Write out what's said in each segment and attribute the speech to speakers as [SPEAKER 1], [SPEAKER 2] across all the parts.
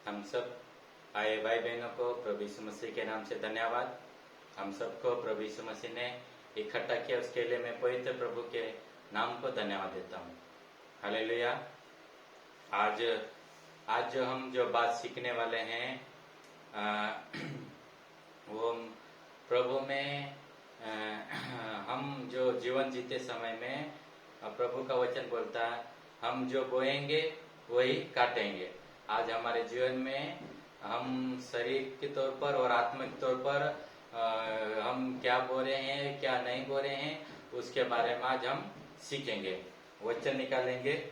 [SPEAKER 1] हम सब आए भाई बहनों को प्रभु यीशु मसीह के नाम से धन्यवाद। हम सबको प्रभु यीशु मसीह ने इकट्ठा किया, उसके लिए मैं पवित्र प्रभु के नाम को धन्यवाद देता हूँ। हालेलुया। आज जो बात सीखने वाले हैं वो प्रभु में हम जो जीवन जीते समय में प्रभु का वचन बोलता है, हम जो बोएंगे वही काटेंगे। आज हमारे जीवन में हम शरीर के तौर पर और आत्मिक तौर पर हम क्या बो रहे हैं, क्या नहीं बो रहे हैं, उसके बारे में आज हम सीखेंगे। वचन निकालेंगे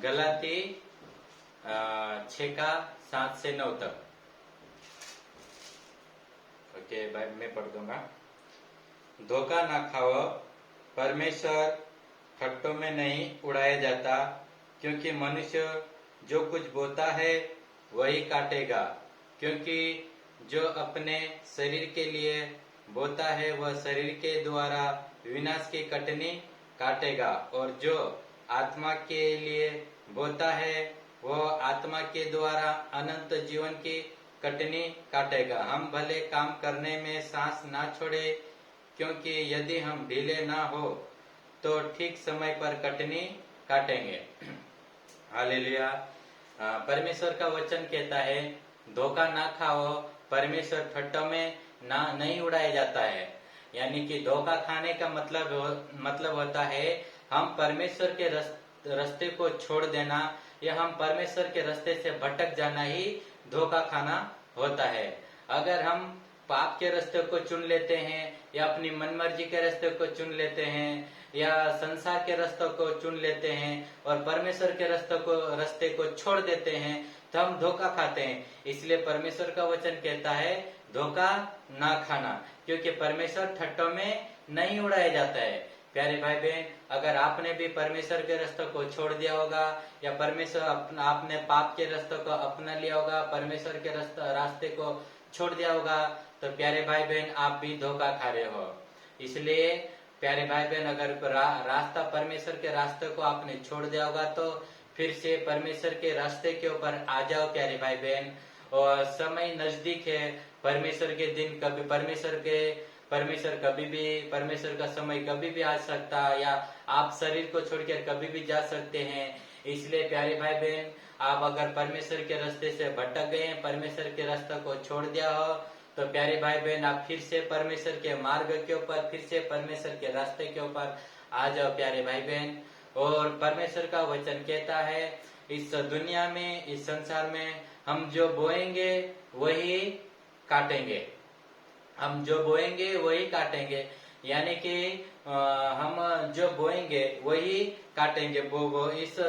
[SPEAKER 1] गलाती 6:7-9 तक। ओके, मैं पढ़ दूंगा। धोखा ना खाओ, परमेश्वर खट्टों में नहीं उड़ाया जाता, क्योंकि मनुष्य जो कुछ बोता है वही काटेगा। क्योंकि जो अपने शरीर के लिए बोता है वह शरीर के द्वारा विनाश की कटनी काटेगा, और जो आत्मा के लिए बोता है वह आत्मा के द्वारा अनंत जीवन की कटनी काटेगा। हम भले काम करने में सांस ना छोड़े, क्योंकि यदि हम ढीले ना हो तो ठीक समय पर कटनी काटेंगे। हालेलुया। परमेश्वर का वचन कहता है धोखा ना खाओ, परमेश्वर ठट्ठों में ना नहीं उड़ाया जाता है। यानी कि धोखा खाने का मतलब होता है हम परमेश्वर के रास्ते को छोड़ देना, या हम परमेश्वर के रास्ते से भटक जाना ही धोखा खाना होता है। अगर हम पाप के रास्ते को चुन लेते हैं, या अपनी मनमर्जी के रास्ते को चुन लेते हैं, या संसार के रास्तों को चुन लेते हैं और परमेश्वर के रास्ते को छोड़ देते हैं, तो हम धोखा खाते हैं। इसलिए परमेश्वर का वचन कहता है धोखा ना खाना, क्योंकि परमेश्वर ठट्ठों में नहीं उड़ाया जाता है। प्यारे भाई बहन, अगर आपने भी परमेश्वर के रास्तों को छोड़ दिया होगा, या परमेश्वर आपने पाप के रास्तों को अपना लिया होगा, परमेश्वर के रास्ते को छोड़ दिया होगा, तो प्यारे भाई बहन आप भी धोखा खा रहे हो। इसलिए प्यारे भाई बहन, अगर रास्ता परमेश्वर के रास्ते को आपने छोड़ दिया होगा तो फिर से परमेश्वर के रास्ते के ऊपर आ जाओ प्यारे भाई बहन। और समय नजदीक है, परमेश्वर के दिन कभी परमेश्वर का समय कभी भी आ सकता है, या आप शरीर को छोड़कर कभी भी जा सकते हैं। इसलिए प्यारे भाई बहन, आप अगर परमेश्वर के रास्ते से भटक गए हैं, परमेश्वर के रास्ते को छोड़ दिया हो, तो प्यारे भाई बहन आप फिर से परमेश्वर के मार्ग के ऊपर, फिर से परमेश्वर के रास्ते के ऊपर आ जाओ प्यारे भाई बहन। और परमेश्वर का वचन कहता है इस दुनिया में, इस संसार में हम जो बोएंगे वही काटेंगे। हम जो बोएंगे वही काटेंगे, यानी कि हम जो बोएंगे वही काटेंगे। इस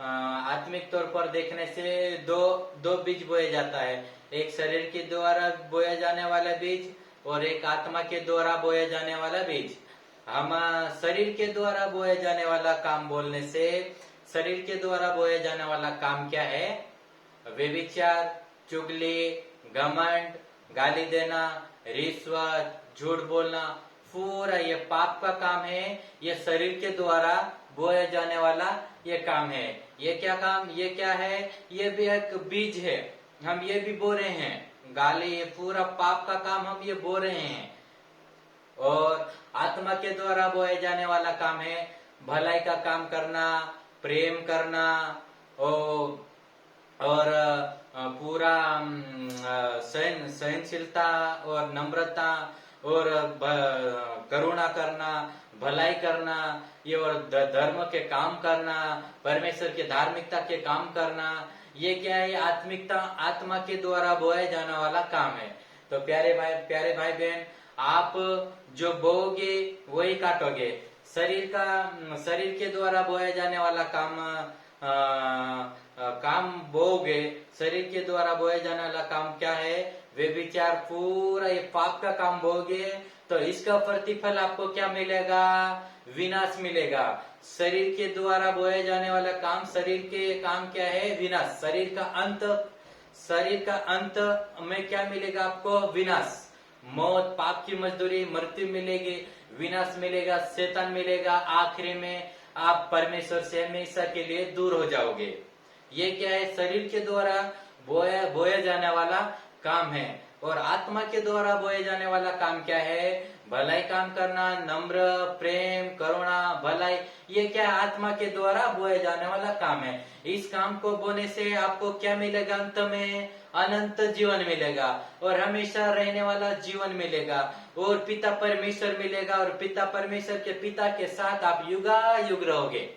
[SPEAKER 1] आत्मिक तौर पर देखने से दो बीज बोए जाता है, एक शरीर के द्वारा बोया जाने वाला बीज और एक आत्मा के द्वारा बोया जाने वाला बीज। हम शरीर के द्वारा बोया जाने वाला काम बोलने से, शरीर के द्वारा बोया जाने वाला काम क्या है? व्यभिचार, चुगली, घमंड, गाली देना, रिश्वत, झूठ बोलना, पूरा ये पाप का काम है। ये शरीर के द्वारा बोया जाने वाला ये काम है। ये क्या काम, ये क्या है? ये भी एक बीज है, हम ये भी बो रहे हैं। गाली, ये पूरा पाप का काम हम ये बो रहे हैं। और आत्मा के द्वारा बोए जाने वाला काम है भलाई का काम करना, प्रेम करना, और पूरा सहनशीलता और नम्रता और करुणा करना, भलाई करना, ये और धर्म के काम करना, परमेश्वर के धार्मिकता के काम करना। ये क्या है? आत्मा के द्वारा बोया जाने वाला काम है। तो प्यारे भाई बहन, आप जो बोओगे वही काटोगे। शरीर के द्वारा बोया जाने वाला काम बोओगे। शरीर के द्वारा बोया जाने वाला काम क्या है? व्यभिचार, पूरा ये पाप का काम बोओगे तो इसका प्रतिफल आपको क्या मिलेगा? विनाश मिलेगा। शरीर के द्वारा बोया जाने वाला काम, शरीर के काम क्या है? विनाश। शरीर का अंत में क्या मिलेगा आपको? विनाश, मौत, पाप की मजदूरी, मृत्यु मिलेगी, विनाश मिलेगा, शैतान मिलेगा। आखिरी में आप परमेश्वर से हमेशा के लिए दूर हो जाओगे। ये क्या है? शरीर के द्वारा बोया जाने वाला काम है। और आत्मा के द्वारा बोए जाने वाला काम क्या है? भलाई काम करना, नम्र, प्रेम, करुणा, भलाई। ये क्या है? आत्मा के द्वारा बोए जाने वाला काम है। इस काम को बोने से आपको क्या मिलेगा? अंत में अनंत जीवन मिलेगा और हमेशा रहने वाला जीवन मिलेगा और पिता परमेश्वर मिलेगा और पिता परमेश्वर के पिता के साथ आप युगायुग रहोगे।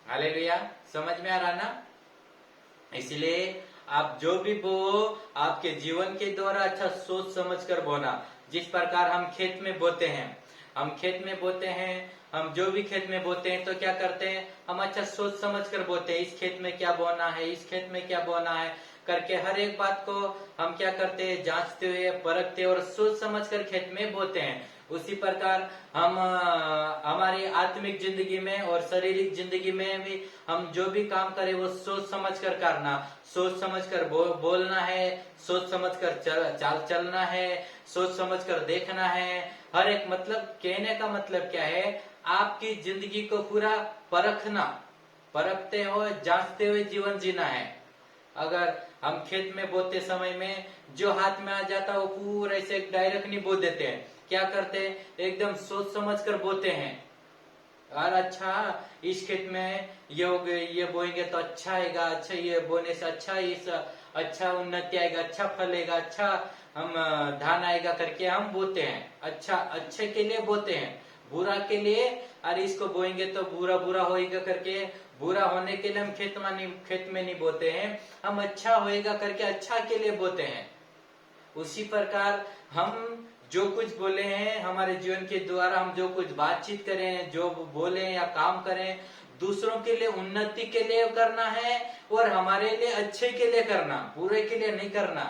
[SPEAKER 1] हालेलुया। समझ में आ रहा ना? इसलिए आप जो भी बो, आपके जीवन के द्वारा अच्छा सोच समझ कर बोना। जिस प्रकार हम खेत में बोते हैं, हम जो भी खेत में बोते हैं तो क्या करते हैं? हम अच्छा सोच समझ कर बोते हैं। इस खेत में क्या बोना है, इस खेत में क्या बोना है करके हर एक बात को हम क्या करते हैं? जांचते हुए, परखते और सोच समझ कर खेत में बोते हैं। उसी प्रकार हम हमारी आत्मिक जिंदगी में और शारीरिक जिंदगी में भी हम जो भी काम करें वो सोच समझ कर करना, सोच समझ कर बोलना है, सोच समझ कर चाल चलना है, सोच समझ कर देखना है। हर एक मतलब कहने का मतलब क्या है? आपकी जिंदगी को पूरा परखते हुए, जांचते हुए जीवन जीना है। अगर हम खेत में बोते समय में जो हाथ में आ जाता वो पूरा ऐसे डायरेक्ट नहीं बो देते हैं। क्या करते हैं? एकदम सोच समझ कर बोते हैं। और अच्छा इस खेत में ये बोएंगे तो अच्छा आएगा, अच्छा ये बोने से अच्छा उन्नति आएगा, अच्छा फलेगा, अच्छा हम धान आएगा करके हम बोते हैं। अच्छा अच्छे के लिए बोते हैं, बुरा के लिए अरे इसको बोएंगे तो बुरा होएगा करके बुरा होने के लिए हम खेत में नहीं बोते हैं। हम अच्छा होएगा करके अच्छा के लिए बोते हैं। उसी प्रकार हम जो कुछ बोले हैं हमारे जीवन के द्वारा, हम जो कुछ बातचीत करें, जो बोले या काम करें, दूसरों के लिए उन्नति के लिए करना है और हमारे लिए अच्छे के लिए करना, बुरे के लिए नहीं करना।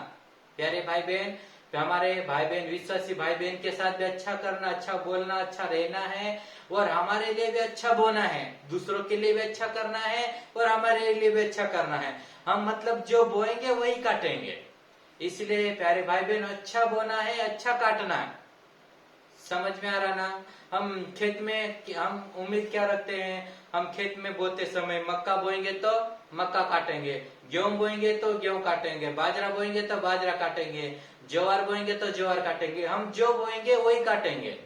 [SPEAKER 1] प्यारे भाई बहन, हमारे भाई बहन, विश्वासी भाई बहन के साथ भी अच्छा करना, अच्छा बोलना, अच्छा रहना है और हमारे लिए भी अच्छा बोलना है, दूसरों के लिए भी अच्छा करना है और हमारे लिए भी अच्छा करना है। हम मतलब जो बोएंगे वही काटेंगे। इसलिए प्यारे भाई बहन, अच्छा बोना है, अच्छा काटना है। समझ में आ रहा ना? हम खेत में हम उम्मीद क्या रखते हैं? हम खेत में बोते समय मक्का बोएंगे तो मक्का काटेंगे, गेहूं बोएंगे तो गेहूं काटेंगे, बाजरा बोएंगे तो बाजरा काटेंगे, ज्वार बोएंगे तो ज्वार काटेंगे। हम जो बोएंगे वही काटेंगे।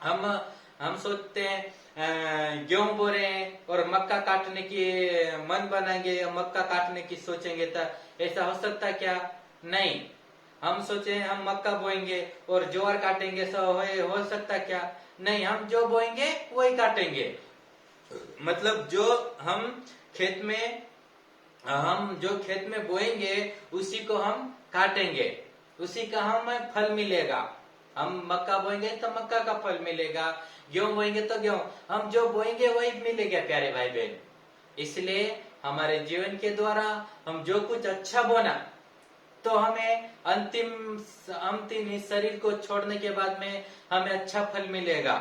[SPEAKER 1] हम सोचते हैं गेहूं बो रहे हैं और मक्का काटने की मन बनाएंगे, मक्का काटने की सोचेंगे तो ऐसा हो सकता है क्या? नहीं। हम सोचे हम मक्का बोएंगे और ज्वार काटेंगे, हो सकता क्या? नहीं। हम जो बोएंगे वही काटेंगे। मतलब जो खेत में बोएंगे उसी को हम काटेंगे, उसी का हमें फल मिलेगा। हम मक्का बोएंगे तो मक्का का फल मिलेगा, गेहूं बोएंगे तो गेहूं, हम जो बोएंगे वही मिलेगा। प्यारे भाई बहन, इसलिए हमारे जीवन के द्वारा हम जो कुछ अच्छा बोना तो हमें अंतिम इस शरीर को छोड़ने के बाद में हमें अच्छा फल मिलेगा।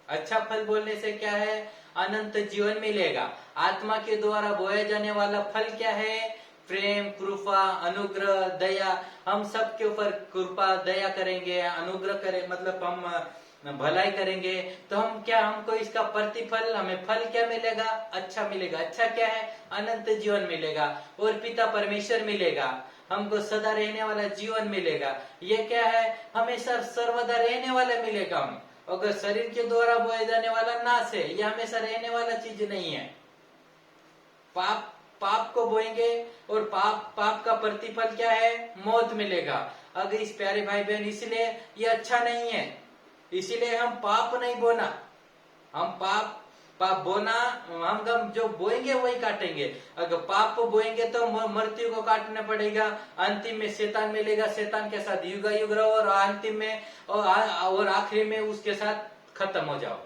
[SPEAKER 1] अच्छा फल बोलने से क्या है? अनंत जीवन मिलेगा। आत्मा के द्वारा बोया जाने वाला फल क्या है? प्रेम, कृपा, अनुग्रह, दया। हम सबके ऊपर कृपा, दया करेंगे, अनुग्रह करें, मतलब हम भलाई करेंगे तो हमको इसका प्रतिफल, हमें फल क्या मिलेगा? अच्छा मिलेगा। अच्छा क्या है? अनंत जीवन मिलेगा और पिता परमेश्वर मिलेगा। हमको सदा रहने वाला जीवन मिलेगा। ये क्या है? हमेशा सर्वदा रहने वाला मिलेगा। हम अगर शरीर के द्वारा बोए जाने वाला नाश है, ये हमेशा रहने वाला चीज नहीं है। पाप को बोएंगे और पाप का प्रतिफल क्या है? मौत मिलेगा। अगर इस प्यारे भाई बहन, इसलिए ये अच्छा नहीं है। इसीलिए हम पाप नहीं बोना। हम पाप बोना, हम जो बोएंगे वही काटेंगे। अगर पाप को बोएंगे तो मृत्यु को काटना पड़ेगा, अंतिम में शैतान मिलेगा, शैतान के साथ युगायुग रहो और अंतिम में और आखिरी में उसके साथ खत्म हो जाओ।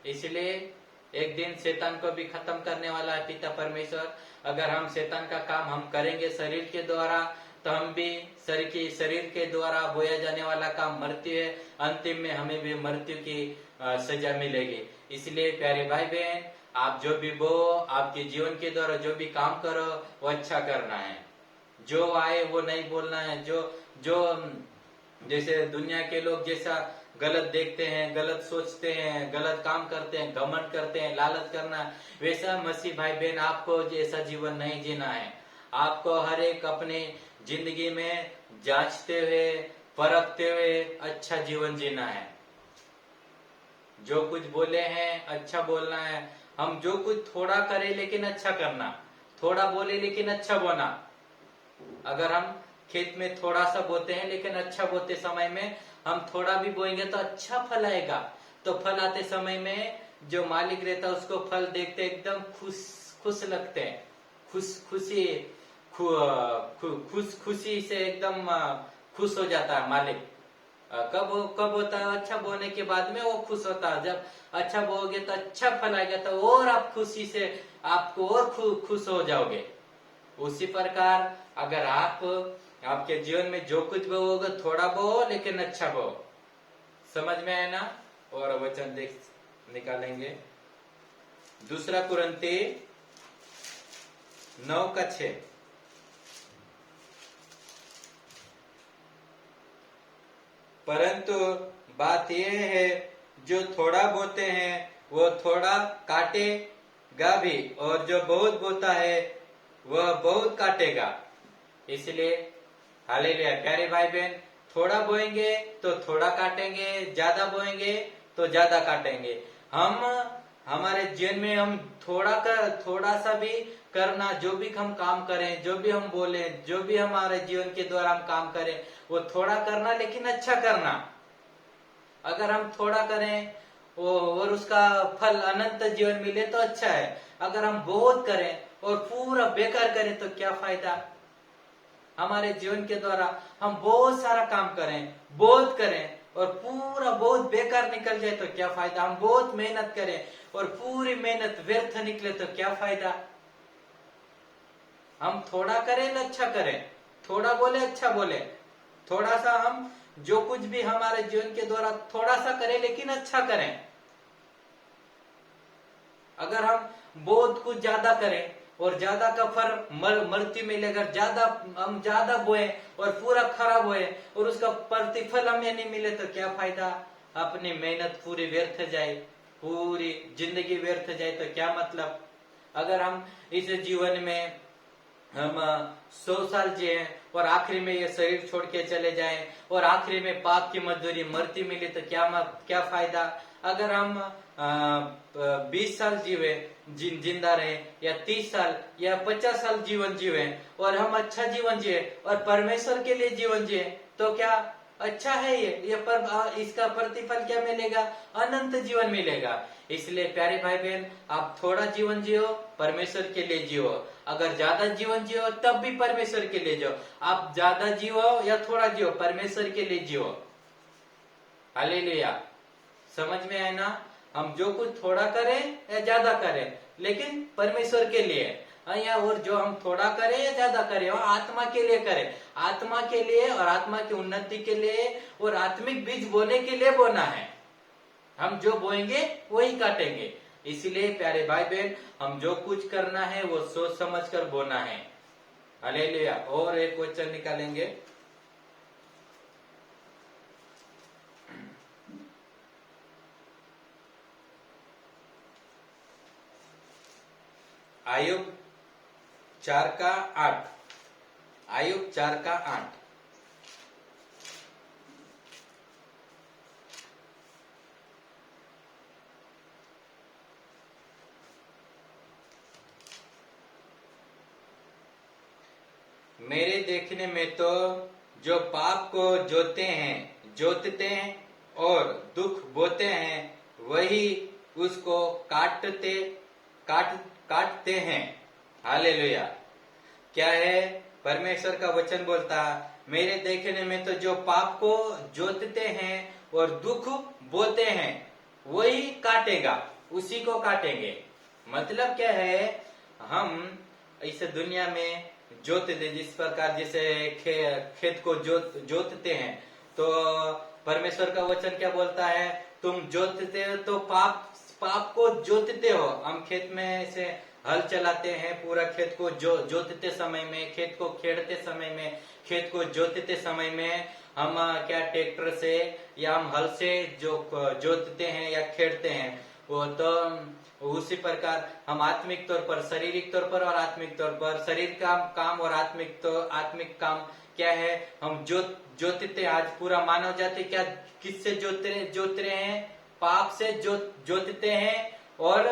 [SPEAKER 1] इसलिए एक दिन शैतान को भी खत्म करने वाला है पिता परमेश्वर। अगर हम शैतान का काम हम करेंगे शरीर के द्वारा तो हम भी शरीर के द्वारा बोया जाने वाला काम मृत्यु है, अंतिम में हमें भी मृत्यु की सजा मिलेगी। इसलिए प्यारे भाई बहन, आप जो भी आपके जीवन के द्वारा जो भी काम करो वो अच्छा करना है। जो आए वो नहीं बोलना है। जो जैसे दुनिया के लोग जैसा गलत देखते हैं, गलत सोचते हैं, गलत काम करते हैं, घमंड करते हैं, लालच करना, वैसा मसीह भाई बहन आपको ऐसा जीवन नहीं जीना है। आपको हर एक अपने जिंदगी में जांचते हुए, परखते हुए अच्छा जीवन जीना है। जो कुछ बोले हैं अच्छा बोलना है। हम जो कुछ थोड़ा करें लेकिन अच्छा करना, थोड़ा बोले लेकिन अच्छा बोना। अगर हम खेत में थोड़ा सा बोते हैं लेकिन अच्छा बोते समय में हम थोड़ा भी बोएंगे तो अच्छा फल आएगा। तो फल आते समय में जो मालिक रहता है उसको फल देखते एकदम खुश खुश लगते हैं, खुशी से एकदम खुश हो जाता है मालिक। कब होता है? अच्छा बोने के बाद में वो खुश होता है। जब अच्छा बोओगे तो अच्छा फल आएगा तो और आप खुशी से आपको और खुश हो जाओगे। उसी प्रकार अगर आप आपके जीवन में जो कुछ बोओगे थोड़ा बोओ लेकिन अच्छा बोओ। समझ में आया ना? और वचन देख निकालेंगे दूसरा कुरिन्थी 9:6। परंतु बात यह है जो थोड़ा बोते हैं वो थोड़ा काटेगा भी, और जो बहुत बोता है वह बहुत काटेगा। इसलिए हालेलुया प्यारे भाई बहन, थोड़ा बोएंगे तो थोड़ा काटेंगे, ज्यादा बोएंगे तो ज्यादा काटेंगे। हम हमारे जीवन में हम थोड़ा सा भी करना, जो भी हम काम करें, जो भी हम बोले, जो भी हमारे जीवन के द्वारा हम काम करें वो थोड़ा करना लेकिन अच्छा करना। अगर हम थोड़ा करें और उसका फल अनंत जीवन मिले तो अच्छा है। अगर हम बहुत करें और पूरा बेकार करें तो क्या फायदा? हमारे जीवन के द्वारा हम बहुत सारा काम करें, बहुत करें और पूरा बहुत बेकार निकल जाए तो क्या फायदा? हम बहुत मेहनत करें और पूरी मेहनत व्यर्थ निकले तो क्या फायदा? हम थोड़ा करें अच्छा करें, थोड़ा बोले अच्छा बोले, थोड़ा सा हम जो कुछ भी हमारे जीवन के द्वारा थोड़ा सा करें लेकिन अच्छा करें। अगर हम बहुत कुछ ज्यादा करें और ज्यादा का फल मृत्यु मिलेगा, हम ज्यादा बोए और पूरा खराब होए और उसका प्रतिफल हमें नहीं मिले तो क्या फायदा? अपनी मेहनत पूरी व्यर्थ जाए, पूरी जिंदगी व्यर्थ जाए तो क्या मतलब? अगर हम इस जीवन में हम 100 साल जिए और आखिरी में ये शरीर छोड़ के चले जाएं और आखिरी में पाप की मजदूरी मृत्यु मिली तो क्या फायदा? अगर हम 20 साल जीवे जिंदा रहे या 30 साल या 50 साल जीवन जीवे और हम अच्छा जीवन जिए और परमेश्वर के लिए जीवन जिए तो क्या अच्छा है? ये पर इसका प्रतिफल क्या मिलेगा? अनंत जीवन मिलेगा। इसलिए प्यारे भाई बहन, आप थोड़ा जीवन जियो, परमेश्वर के लिए जियो। अगर ज्यादा जीवन जियो तब भी परमेश्वर के लिए जियो। आप ज्यादा जियो या थोड़ा जियो, परमेश्वर के लिए जियो। हालेलुया। समझ में आए ना? हम जो कुछ थोड़ा करें या ज्यादा करें लेकिन परमेश्वर के लिए, या और जो हम थोड़ा करें या ज्यादा करें वो आत्मा के लिए करें, आत्मा के लिए और आत्मा की उन्नति के लिए और आत्मिक बीज बोने के लिए बोना है। हम जो बोएंगे वही काटेंगे। इसलिए प्यारे भाई बहन, हम जो कुछ करना है वो सोच समझ कर बोना है। हालेलुया। और एक वचन निकालेंगे आयुब 4:8। आयुब 4:8। मेरे देखने में तो जो पाप को जोतते हैं और दुख बोते हैं वही उसको काटते हैं। हालेलुया। क्या है? परमेश्वर का वचन बोलता, मेरे देखने में तो जो पाप को जोतते हैं और दुख बोते हैं वही काटेगा, उसी को काटेंगे। मतलब क्या है? हम इस दुनिया में जोतते, जिस प्रकार जैसे खेत को जोतते हैं तो परमेश्वर का वचन क्या बोलता है? तुम जोतते हो तो पाप को जोतते हो। हम खेत में से हल चलाते हैं, पूरा खेत को जोतते समय में, खेत को खेड़ते समय में, खेत को जोतते समय में हम क्या ट्रैक्टर से या हम हल से जो जोतते हैं या खेड़ते हैं, वो तो उसी प्रकार हम आत्मिक तौर पर, शारीरिक तौर पर और आत्मिक तौर पर, शरीर का काम और आत्मिक काम क्या है, हम जोतते हैं। आज पूरा मानव जाति क्या किससे जोत रहे हैं? पाप से जोतते हैं और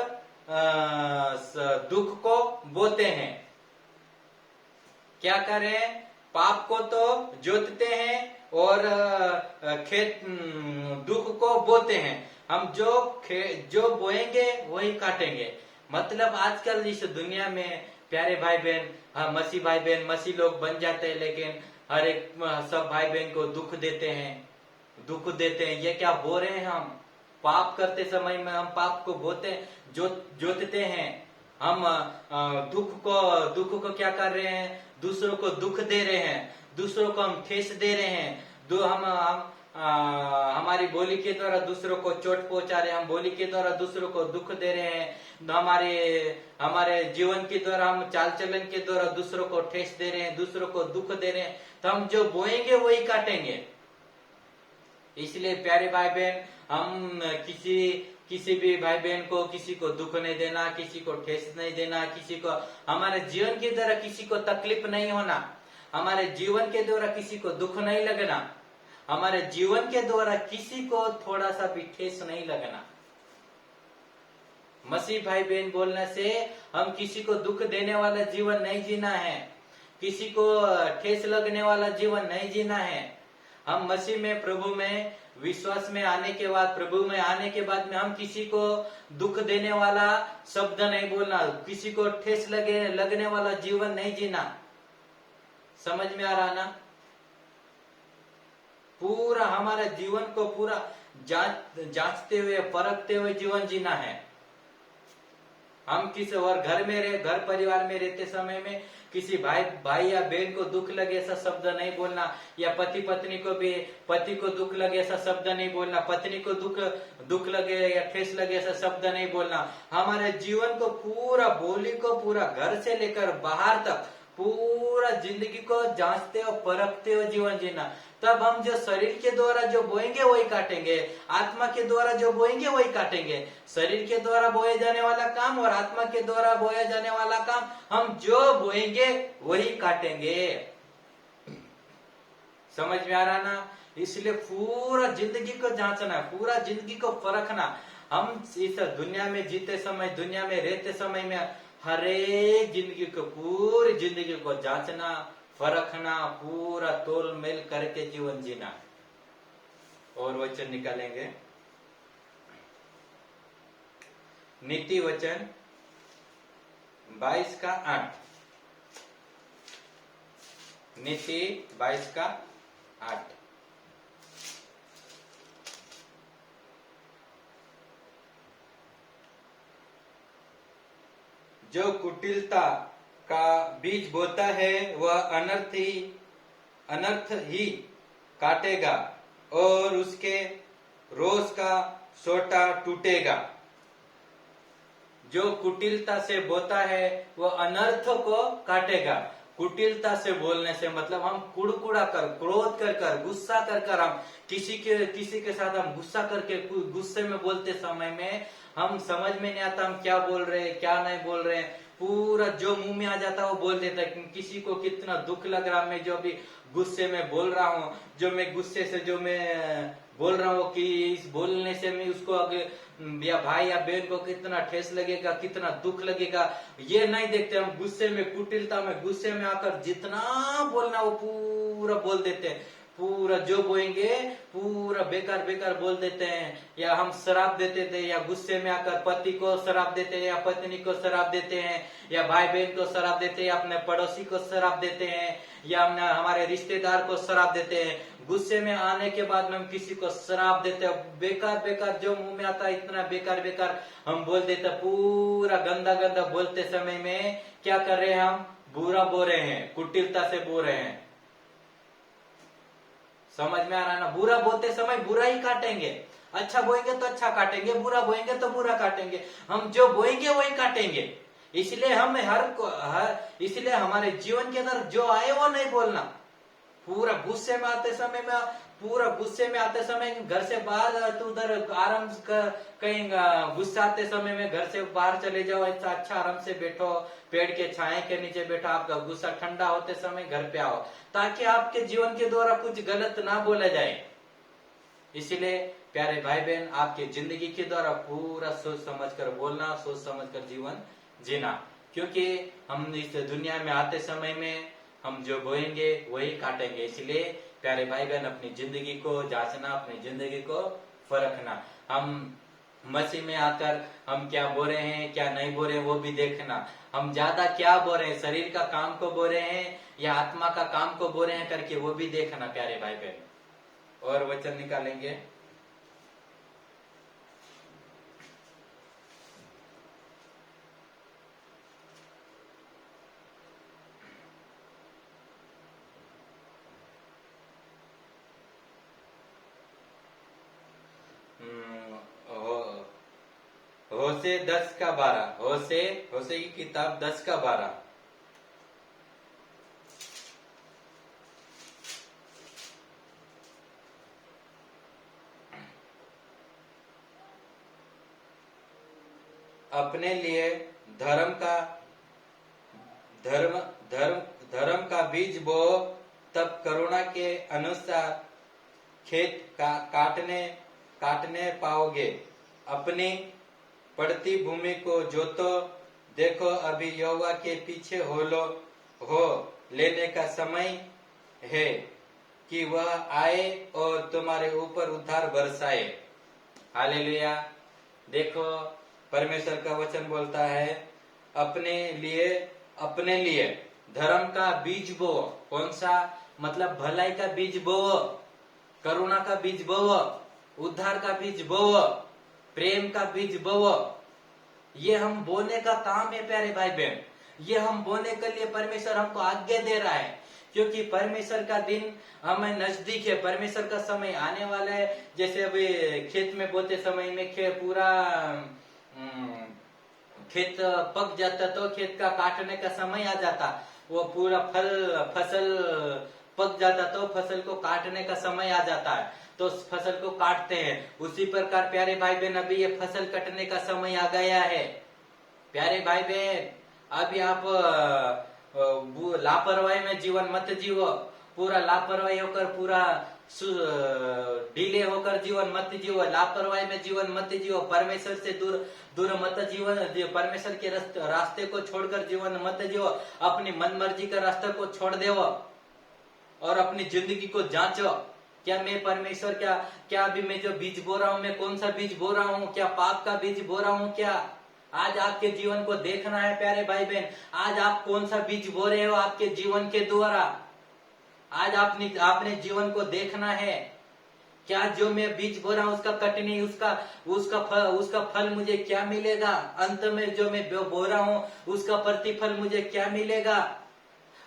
[SPEAKER 1] दुख को बोते हैं। क्या कर रहे हैं? पाप को तो जोतते हैं और खेत दुख को बोते हैं। हम जो बोएंगे वही काटेंगे। मतलब आजकल इस दुनिया में प्यारे भाई बहन, मसीह भाई बहन, मसीह लोग बन जाते हैं, लेकिन हर एक सब भाई बहन को दुख देते हैं। ये क्या बो रहे हैं? हम पाप करते समय में हम पाप को बोते जोतते हैं। हम दुख को क्या कर रहे हैं? दूसरों को दुख दे रहे हैं, दूसरों को हम ठेस दे रहे हैं। हमारी बोली के द्वारा दूसरों को चोट पहुंचा रहे हैं, हम बोली के द्वारा दूसरों को दुख दे रहे हैं। हमारे जीवन के द्वारा, हम चाल चलन के द्वारा दूसरों को ठेस दे रहे हैं, दूसरों को दुख दे रहे हैं। तो हम जो बोएंगे वही काटेंगे। इसलिए प्यारे भाई बहन, हम किसी भी भाई बहन को, किसी को दुख नहीं देना, किसी को ठेस नहीं देना, किसी को हमारे जीवन के द्वारा किसी को तकलीफ नहीं होना, हमारे जीवन के द्वारा किसी को दुख नहीं लगना, हमारे जीवन के द्वारा किसी को थोड़ा सा भी ठेस नहीं लगना। मसीह भाई बहन बोलने से हम किसी को दुख देने वाला जीवन नहीं जीना है, किसी को ठेस लगने वाला जीवन नहीं जीना है। हम मसीह में, प्रभु में विश्वास में आने के बाद, प्रभु में आने के बाद में हम किसी को दुख देने वाला शब्द नहीं बोलना, किसी को ठेस लगने वाला जीवन नहीं जीना। समझ में आ रहा ना? पूरा हमारे जीवन को पूरा जांचते हुए, परखते हुए जीवन जीना है। हम किसी और घर परिवार में रहते समय में किसी भाई या बहन को दुख लगे ऐसा शब्द नहीं बोलना, या पति को दुख लगे ऐसा शब्द नहीं बोलना, पत्नी को दुख लगे या ठेस लगे ऐसा शब्द नहीं बोलना। हमारे जीवन को पूरा, बोली को पूरा, घर से लेकर बाहर तक पूरा जिंदगी को जांचते और परखते हुए जीवन जीना। तब हम जो शरीर के द्वारा जो बोएंगे वही काटेंगे, आत्मा के द्वारा जो बोएंगे वही काटेंगे। शरीर के द्वारा बोए जाने वाला काम और आत्मा के द्वारा बोया जाने वाला काम, हम जो बोएंगे वही काटेंगे। समझ में आ रहा ना? इसलिए पूरा जिंदगी को जांचना, पूरा जिंदगी को परखना। हम इस दुनिया में जीते समय, दुनिया में रहते समय में हर एक जिंदगी को, पूरी जिंदगी को जांचना, परखना, पूरा तोल मेल करके जीवन जीना। और वचन निकालेंगे, नीति वचन 22 का 8। नीति 22 का 8। जो कुटिलता का बीज बोता है वह अनर्थ ही काटेगा और उसके रोष का सोटा टूटेगा। जो कुटिलता से बोता है वह अनर्थ को काटेगा। कुटिलता से बोलने से मतलब हम कुड़कुड़ा कर, क्रोध कर, गुस्सा कर हम किसी के साथ हम गुस्सा करके, गुस्से में बोलते समय में हम समझ में नहीं आता हम क्या बोल रहे हैं, क्या नहीं बोल रहे हैं। पूरा जो मुंह में आ जाता है वो बोल देता है। किसी को कितना दुख लग रहा, मैं जो भी गुस्से में बोल रहा हूँ, जो मैं गुस्से से जो मैं बोल रहा हूँ कि इस बोलने से मैं उसको या भाई या बहन को कितना ठेस लगेगा, कितना दुख लगेगा, ये नहीं देखते। हम गुस्से में, कुटिलता में, गुस्से में आकर जितना बोलना वो पूरा बोल देते हैं। पूरा जो बोएंगे पूरा बेकार बोल देते हैं। या हम शराब देते थे, या गुस्से में आकर पति को शराब देते हैं, या पत्नी को शराब देते हैं, या भाई बहन को शराब देते हैं, या अपने पड़ोसी को शराब देते हैं, या हमारे रिश्तेदार को शराब देते हैं। गुस्से में आने के बाद में हम किसी को शराब देते हैं। बेकार जो मुंह में आता है इतना बेकार हम बोल देते हैं। पूरा गंदा बोलते समय में क्या कर रहे हैं? हम बुरा बोल रहे हैं, कुटिलता से बोल रहे हैं। समझ में आ रहा है ना? बुरा बोलते समय बुरा ही काटेंगे। अच्छा बोएंगे तो अच्छा काटेंगे, बुरा बोएंगे तो बुरा काटेंगे। हम जो बोएंगे वही काटेंगे। इसलिए हम इसलिए हमारे जीवन के अंदर जो आए वो नहीं बोलना। पूरा गुस्से में आते समय में, पूरा गुस्से में आते समय घर से बाहर तू उधर आराम कहीं गुस्सा आते समय में घर से बाहर चले जाओ, ऐसा अच्छा आराम से बैठो, पेड़ के छाए के नीचे बैठो, आपका गुस्सा ठंडा होते समय घर पे आओ, ताकि आपके जीवन के द्वारा कुछ गलत ना बोला जाए। इसीलिए प्यारे भाई बहन, आपके जिंदगी के द्वारा पूरा सोच समझ कर बोलना, सोच समझ कर जीवन जीना, क्योंकि हम इस दुनिया में आते समय में हम जो बोएंगे वही काटेंगे। इसलिए प्यारे भाई बहन, अपनी जिंदगी को जांचना, अपनी जिंदगी को परखना, हम मसीह में आकर हम क्या बोल रहे हैं क्या नहीं बोल रहे हैं वो भी देखना, हम ज्यादा क्या बोल रहे हैं, शरीर का काम को बोल रहे हैं या आत्मा का काम को बोल रहे हैं करके वो भी देखना प्यारे भाई बहन। और वचन निकालेंगे होशे 10 का 12, होशे की किताब 10 का 12। अपने लिए धर्म का धर्म धर्म धर्म का बीज बो, तब करुणा के अनुसार खेत का काटने पाओगे। अपनी पड़ती भूमि को जोतो, देखो अभी यहोवा के पीछे हो लेने का समय है कि वह आए और तुम्हारे ऊपर उद्धार बरसाए। हालेलुया। देखो परमेश्वर का वचन बोलता है अपने लिए धर्म का बीज बो। कौन सा? मतलब भलाई का बीज बो, करुणा का बीज बो, उद्धार का बीज बो, प्रेम का बीज बो। ये हम बोने का काम है प्यारे भाई बहन। ये हम बोने के लिए परमेश्वर हमको आज्ञा दे रहा है, क्योंकि परमेश्वर का दिन हमें नजदीक है, परमेश्वर का समय आने वाला है। जैसे अभी खेत में बोते समय में पूरा खेत पक जाता तो खेत का काटने का समय आ जाता, वो पूरा फसल पक जाता तो फसल को काटने का समय आ जाता है, तो फसल को काटते हैं। उसी प्रकार प्यारे भाई बहन, अभी ये फसल कटने का समय आ गया है। प्यारे भाई बहन, अभी आप लापरवाही में जीवन मत जीवो, पूरा लापरवाही होकर पूरा ढीले होकर जीवन मत जीवो, लापरवाही में जीवन मत जीवो, परमेश्वर से दूर मत जीवन, परमेश्वर के रास्ते को छोड़कर जीवन मत जीवो, अपनी मन मर्जी का रास्ता को छोड़ देवो और अपनी जिंदगी को जांचो। क्या मैं परमेश्वर क्या अभी मैं जो बीज बो रहा हूँ, मैं कौन सा बीज बो रहा हूँ? क्या पाप का बीज बो रहा हूँ? क्या आज आपके जीवन को देखना है प्यारे भाई बहन। आज आप कौन सा बीज बो रहे हो आपके जीवन के द्वारा? आज आपने जीवन को देखना है। क्या जो मैं बीज बो रहा हूँ उसका कटनी, उसका फल मुझे क्या मिलेगा? अंत में जो मैं बो रहा हूँ उसका प्रतिफल मुझे क्या मिलेगा?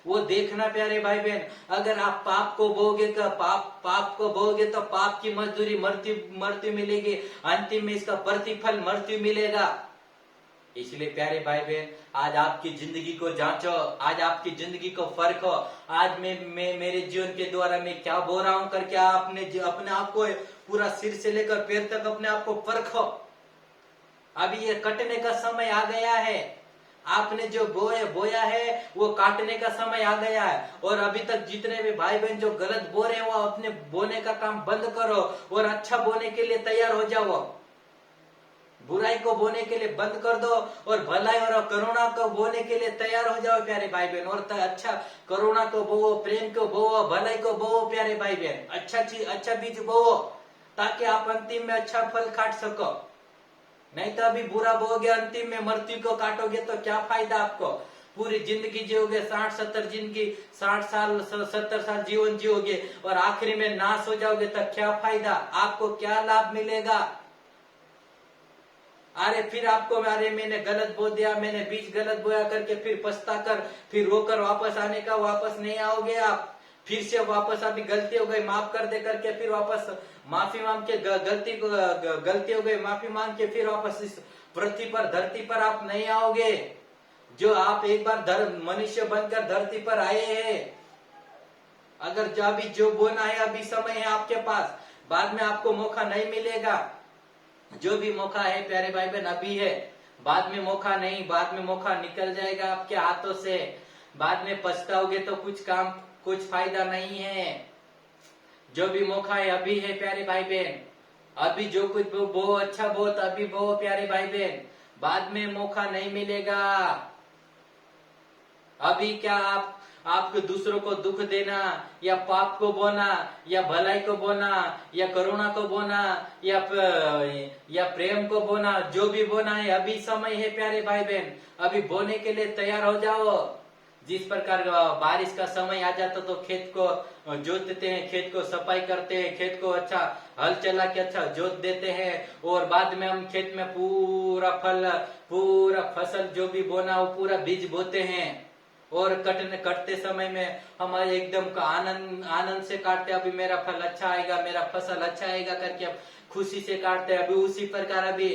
[SPEAKER 1] वो देखना प्यारे भाई बहन। अगर आप पाप को बोगे तो पाप को बोगे तो पाप की मजदूरी मृत्यु मिलेगी, अंतिम में इसका प्रतिफल मृत्यु मिलेगा। इसलिए प्यारे भाई बहन, आज आपकी जिंदगी को जांचो, आज आपकी जिंदगी को परखो। आज मैं मेरे जीवन के द्वारा मैं क्या बो रहा हूं करके अपने आप को पूरा सिर से लेकर पैर तक अपने आप को परखो। अभी ये कटने का समय आ गया है। आपने जो बोया है वो काटने का समय आ गया है। और अभी तक जितने भी भाई बहन जो गलत बो रहे हैं वो अपने बोने का काम बंद करो और अच्छा बोने के लिए तैयार हो जाओ। बुराई को बोने के लिए बंद कर दो और भलाई और करुणा को बोने के लिए तैयार हो जाओ प्यारे भाई बहन। और अच्छा करुणा को बोओ, प्रेम को बोओ, भलाई को बोओ प्यारे भाई बहन। अच्छा बीज बोओ ताकि आप अंतिम में अच्छा फल काट सको। नहीं तो अभी बुरा बोगे, अंतिम में मृत्यु को काटोगे तो क्या फायदा आपको? पूरी जिंदगी जियोगे, 60 साल 70 साल जीवन जियोगे और आखिरी में नाश हो जाओगे तो क्या फायदा? आपको क्या लाभ मिलेगा? अरे फिर आपको मैंने गलत बो दिया, मैंने बीज गलत बोया करके फिर पछता कर फिर रोकर वापस आने का, वापस नहीं आओगे आप। फिर से वापस अभी गलती हो गई माफ कर दे करके फिर वापस माफी मांग के गलती हो गई माफी मांग के फिर वापस इस पृथ्वी पर धरती पर आप नहीं आओगे। जो आप एक बार मनुष्य बनकर धरती पर आए हैं, अगर जो अभी जो बोना है अभी समय है आपके पास, बाद में आपको मौका नहीं मिलेगा। जो भी मौका है प्यारे भाई बहन अभी है, बाद में मौका नहीं, बाद में मौका निकल जाएगा आपके हाथों से, बाद में पछताओगे तो कुछ फायदा नहीं है। जो भी मौका है अभी है प्यारे भाई बहन, अभी जो कुछ वो अच्छा बहुत अभी वो प्यारे भाई बहन, बाद में मौका नहीं मिलेगा। अभी क्या आपको दूसरों को दुख देना, या पाप को बोना, या भलाई को बोना, या करुणा को बोना, या प्रेम को बोना, जो भी बोना है अभी समय है प्यारे भाई बहन, अभी बोने के लिए तैयार हो जाओ। जिस प्रकार बारिश का समय आ जाता तो खेत को जोतते हैं, खेत को सफाई करते हैं, खेत को अच्छा हल चला के अच्छा जोत देते हैं, और बाद में हम खेत में पूरा फसल जो भी बोना वो पूरा बीज बोते हैं, और कटते समय में हम एकदम का आनंद से काटते, अभी मेरा फल अच्छा आएगा, मेरा फसल अच्छा आएगा करके अब खुशी से काटते हैं। अभी उसी प्रकार अभी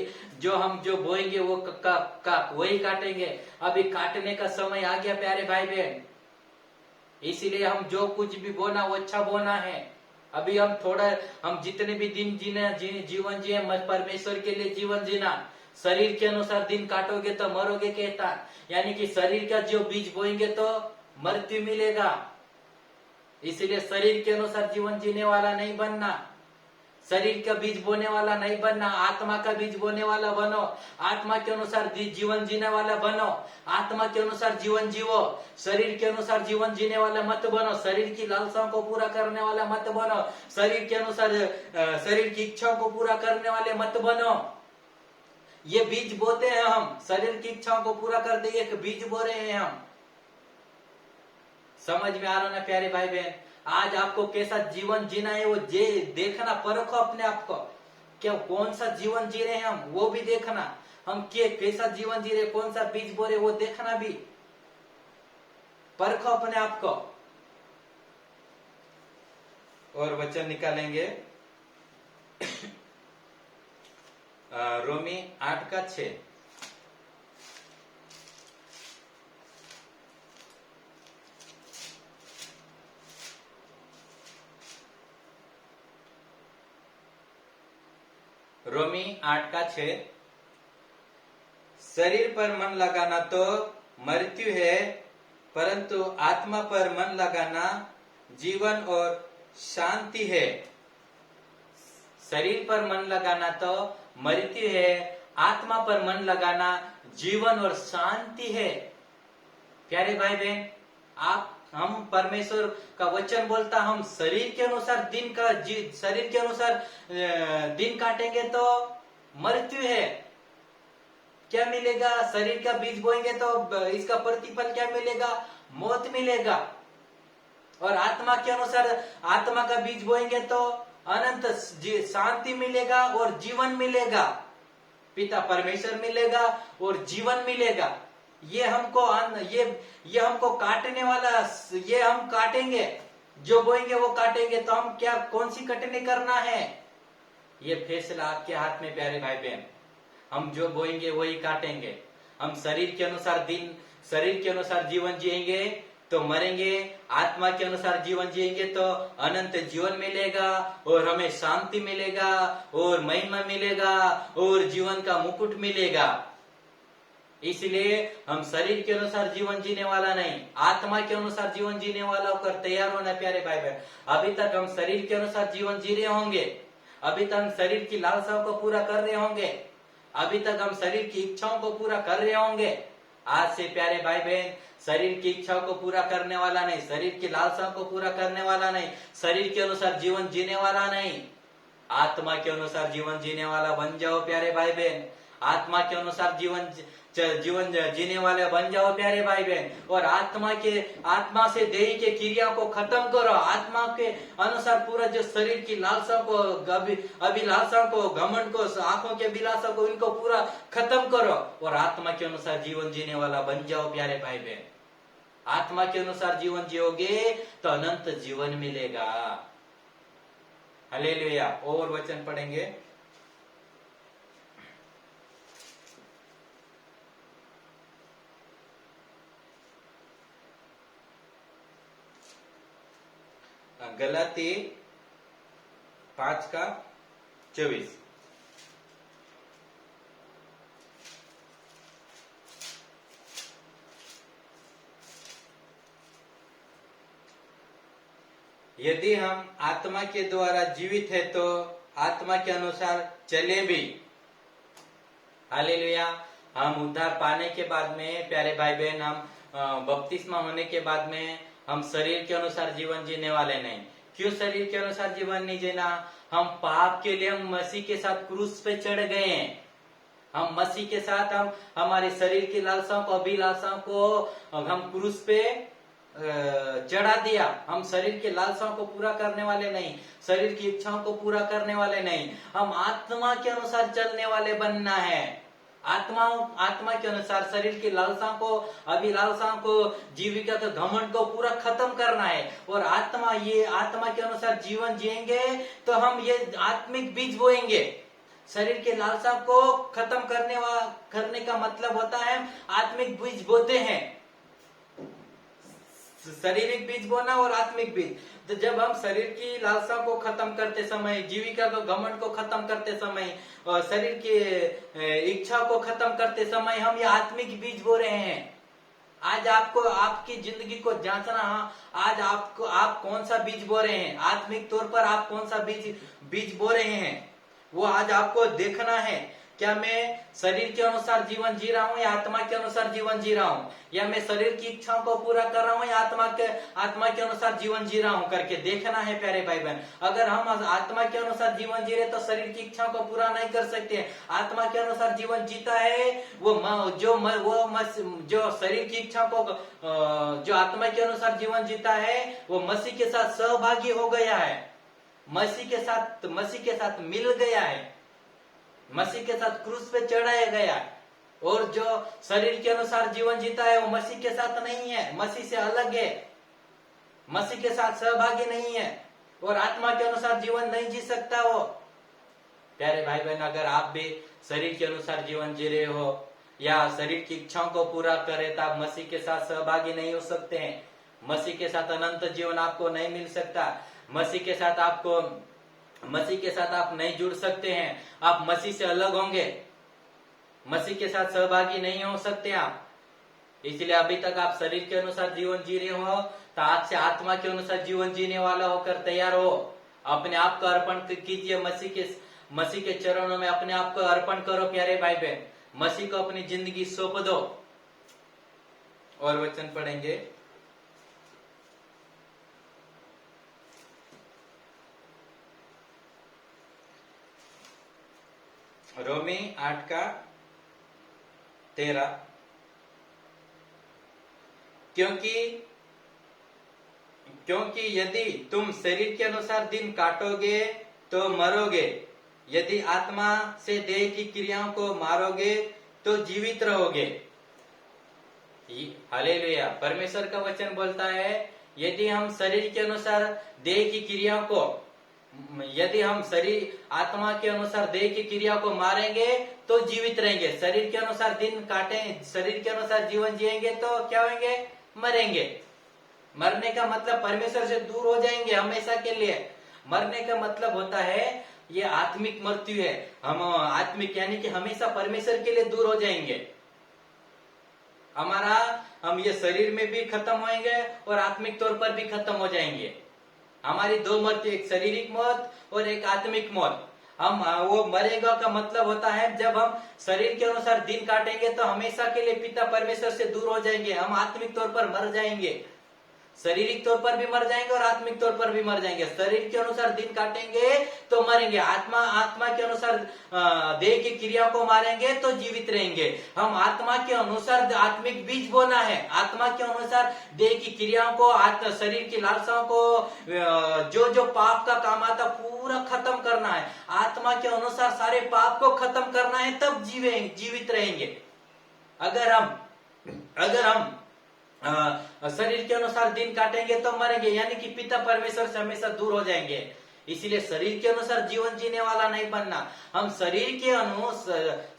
[SPEAKER 1] हम जो बोएंगे वो वही काटेंगे। अभी काटने का समय आ गया प्यारे भाई बहन, इसीलिए हम जो कुछ भी बोना वो अच्छा बोना है। अभी हम जितने भी दिन जीवन जिए परमेश्वर के लिए जीवन जीना। शरीर के अनुसार दिन काटोगे तो मरोगे कहता, यानी कि शरीर का जो बीज बोएंगे तो मृत्यु मिलेगा। इसीलिए शरीर के अनुसार जीवन जीने वाला नहीं बनना, शरीर का बीज बोने वाला नहीं बनना, आत्मा का बीज बोने वाला बनो, आत्मा के अनुसार जीवन जीने वाला बनो, आत्मा के अनुसार जीवन जीवो, शरीर के अनुसार जीवन जीने वाला मत बनो, शरीर की लालसाओं को पूरा करने वाला मत बनो, शरीर के अनुसार शरीर की इच्छाओं को पूरा करने वाले मत बनो। ये बीज बोते हैं हम, शरीर की इच्छाओं को पूरा कर दे, एक बीज बो रहे हैं हम। समझ में आ रहा ना प्यारे भाई बहन? आज आपको कैसा जीवन जीना है वो देखना, परखो अपने आप को, क्या कौन सा जीवन जी रहे हैं हम वो भी देखना, हम कैसा जीवन जी रहे, कौन सा बीज बो रहे वो देखना भी, परखो अपने आप को। और वचन निकालेंगे रोमी 8:6। रोमी 8:6, शरीर पर मन लगाना तो मृत्यु है, परंतु आत्मा पर मन लगाना जीवन और शांति है। शरीर पर मन लगाना तो मृत्यु है, आत्मा पर मन लगाना जीवन और शांति है। प्यारे भाई बहन, हम परमेश्वर का वचन बोलता, हम शरीर के अनुसार शरीर के अनुसार दिन काटेंगे तो मृत्यु है। क्या मिलेगा? शरीर का बीज बोएंगे तो इसका प्रतिफल क्या मिलेगा? मौत मिलेगा। और आत्मा के अनुसार आत्मा का बीज बोएंगे तो अनंत शांति मिलेगा और जीवन मिलेगा, पिता परमेश्वर मिलेगा और जीवन मिलेगा। ये हमको काटने वाला, ये हम काटेंगे, जो बोएंगे वो काटेंगे, तो हम क्या कौन सी कटनी करना है, ये फैसला आपके हाथ में प्यारे भाई बहन। हम जो बोएंगे वही काटेंगे। हम शरीर के अनुसार जीवन जिएंगे तो मरेंगे, आत्मा के अनुसार जीवन जिएंगे तो अनंत जीवन मिलेगा, और हमें शांति मिलेगा, और महिमा मिलेगा, और जीवन का मुकुट मिलेगा। इसलिए हम शरीर के अनुसार जीवन जीने वाला नहीं, आत्मा के अनुसार जीवन जीने वाला होकर तैयार होना प्यारे भाई बहन। अभी तक हम शरीर के अनुसार जीवन जी रहे होंगे, अभी तक हम शरीर की लालसाओं को पूरा कर रहे होंगे, अभी तक हम शरीर की इच्छाओं को पूरा कर रहे होंगे। आज से प्यारे भाई बहन, शरीर की इच्छाओं को पूरा करने वाला नहीं, शरीर की लालसाओं को पूरा करने वाला नहीं, शरीर के अनुसार जीवन जीने वाला नहीं, आत्मा के अनुसार जीवन जीने वाला बन जाओ प्यारे भाई बहन। आत्मा के अनुसार जीवन जीने वाले बन जाओ प्यारे भाई बहन। और आत्मा से देही के क्रिया को खत्म करो, आत्मा के अनुसार पूरा जो शरीर की लालसा को, अभिलाषा को, घमंड को, आंखों के अभिलाषा को, इनको पूरा खत्म करो, और आत्मा के अनुसार जीवन जीने वाला बन जाओ प्यारे भाई बहन। आत्मा के अनुसार जीवन जियोगे तो अनंत जीवन मिलेगा। हालेलुया। और वचन पढ़ेंगे गलाती 5:24। यदि हम आत्मा के द्वारा जीवित है तो आत्मा के अनुसार चले भी। हालेलुया। हम उद्धार पाने के बाद में प्यारे भाई बहन, हम बपतिस्मा होने के बाद में हम शरीर के अनुसार जीवन जीने वाले नहीं। क्यों शरीर के अनुसार जीवन नहीं जीना? हम पाप के लिए हम मसीह के साथ क्रूस पे चढ़ गए हैं। हम मसीह के साथ हम हमारे शरीर की लालसाओं को, अभिलाषाओं को हम क्रूस पे चढ़ा दिया। हम शरीर की लालसाओं को पूरा करने वाले नहीं, शरीर की इच्छाओं को पूरा करने वाले नहीं, हम आत्मा के अनुसार चलने वाले बनना है। आत्मा के अनुसार शरीर की लालसाओं को, अभिलाषाओं को, जीविका के घमंड को पूरा खत्म करना है। और आत्मा के अनुसार जीवन जिएंगे तो हम ये आत्मिक बीज बोएंगे। शरीर के लालसा को खत्म करने का मतलब होता है आत्मिक बीज बोते हैं। शारीरिक बीज बोना और आत्मिक बीज। तो जब हम शरीर की लालसा को खत्म करते समय, जीविका को, घमंड को खत्म करते समय, और शरीर की इच्छा को खत्म करते समय हम ये आत्मिक बीज बो रहे हैं। आज आपको आपकी जिंदगी को जांचना, आज आप कौन सा बीज बो रहे हैं, आत्मिक तौर पर आप कौन सा बीज बो रहे हैं, वो आज आपको देखना है। क्या मैं शरीर के अनुसार जीवन जी रहा हूँ या आत्मा के अनुसार जीवन जी रहा हूँ, या मैं शरीर की इच्छाओं को पूरा कर रहा हूँ या आत्मा के अनुसार जीवन जी रहा हूँ करके देखना है प्यारे भाई बहन। अगर हम आत्मा के अनुसार जीवन जी रहे तो शरीर की इच्छाओं को पूरा नहीं कर सकते। आत्मा के अनुसार जीवन जीता है जो शरीर की इच्छाओं को, जो आत्मा के अनुसार जीवन जीता है वो मसीह के साथ सहभागी हो गया है, मसीह के साथ मिल गया है, मसीह के साथ क्रूस पे चढ़ाया गया। और जो शरीर के अनुसार जीवन जीता है वो मसीह के साथ नहीं है, मसीह से अलग है, मसीह के साथ सहभागी नहीं है और आत्मा के अनुसार जीवन नहीं जी सकता वो। प्यारे भाई बहन, अगर आप भी शरीर के अनुसार जीवन जी रहे हो या शरीर की इच्छाओं को पूरा करे तो आप मसीह के साथ सहभागी नहीं हो सकते हैं। मसीह के साथ अनंत जीवन आपको नहीं मिल सकता। मसीह के साथ आप नहीं जुड़ सकते हैं। आप मसीह से अलग होंगे, मसीह के साथ सहभागी नहीं हो सकते आप। इसलिए अभी तक आप शरीर के अनुसार जीवन जी रहे हो तो आज से आत्मा के अनुसार जीवन जीने वाला होकर तैयार हो। अपने आप को अर्पण कीजिए, मसीह के चरणों में अपने आप को अर्पण करो प्यारे भाई बहन। मसीह को अपनी जिंदगी सौंप दो। और वचन पढ़ेंगे रोमी 8:13। क्योंकि यदि तुम शरीर के अनुसार दिन काटोगे तो मरोगे, यदि आत्मा से देह की क्रियाओं को मारोगे तो जीवित रहोगे। हालेलुया। परमेश्वर का वचन बोलता है यदि हम शरीर के अनुसार देह की क्रियाओं को, यदि हम आत्मा के अनुसार देह की क्रिया को मारेंगे तो जीवित रहेंगे। शरीर के अनुसार दिन काटें, शरीर के अनुसार जीवन जिएंगे तो क्या होंगे? मरेंगे। मरने का मतलब परमेश्वर से दूर हो जाएंगे हमेशा के लिए। मरने का मतलब होता है ये आत्मिक मृत्यु है। हम आत्मिक यानी कि हमेशा परमेश्वर के लिए दूर हो जाएंगे। हम ये शरीर में भी खत्म होंगे और आत्मिक तौर पर भी खत्म हो जाएंगे। हमारी दो मौत, एक शारीरिक मौत और एक आत्मिक मौत। हम वो मरेगा का मतलब होता है जब हम शरीर के अनुसार दिन काटेंगे तो हमेशा के लिए पिता परमेश्वर से दूर हो जाएंगे। हम आत्मिक तौर पर मर जाएंगे, शारीरिक तौर पर भी मर जाएंगे और आत्मिक तौर पर भी मर जाएंगे। शरीर के अनुसार दिन काटेंगे तो मरेंगे, आत्मा के अनुसार देह की क्रियाओं को मारेंगे तो जीवित रहेंगे। हम आत्मा के अनुसार आत्मिक बीज बोना है, आत्मा के अनुसार देह की क्रियाओं को, शरीर की लालसाओं को, जो पाप का काम आता पूरा खत्म करना है। आत्मा के अनुसार सारे पाप को खत्म करना है, तब जीवित रहेंगे। अगर हम शरीर के अनुसार दिन काटेंगे तो मरेंगे, यानी कि पिता परमेश्वर से हमेशा दूर हो जाएंगे। इसीलिए शरीर के अनुसार जीवन जीने वाला नहीं बनना। हम